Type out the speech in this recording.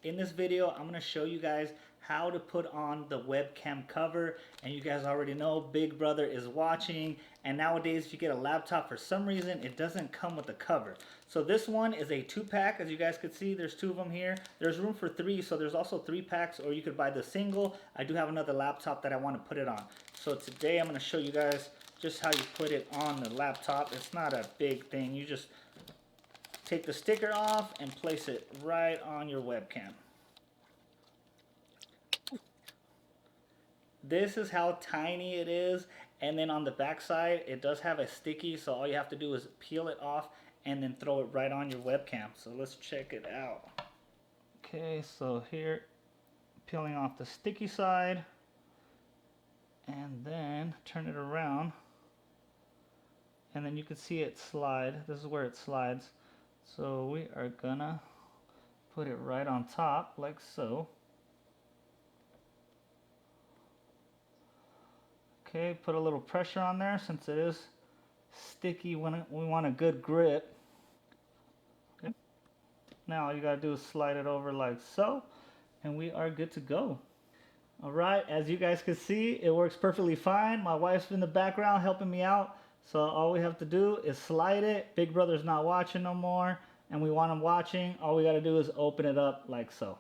In this video, I'm going to show you guys how to put on the webcam cover, and you guys already know Big Brother is watching. And nowadays, if you get a laptop, for some reason it doesn't come with a cover. So this one is a 2-pack. As you guys can see, there's 2 of them here. There's room for 3, so there's also 3 packs, or you could buy the single. I do have another laptop that I want to put it on. So today I'm going to show you guys just how you put it on the laptop. It's not a big thing. You just take the sticker off and place it right on your webcam. This is how tiny it is, and then on the back side it does have a sticky, so all you have to do is peel it off and then throw it right on your webcam. So let's check it out. Okay, so here, peeling off the sticky side, and then turn it around, and then you can see it slide. This is where it slides. So we are gonna put it right on top like so. Okay, put a little pressure on there since it is sticky. When we want a good grip. Okay. Now all you gotta do is slide it over like so, and we are good to go. Alright, as you guys can see, it works perfectly fine. My wife's in the background helping me out. So all we have to do is slide it. Big Brother's not watching no more, and we want him watching. All we got to do is open it up like so.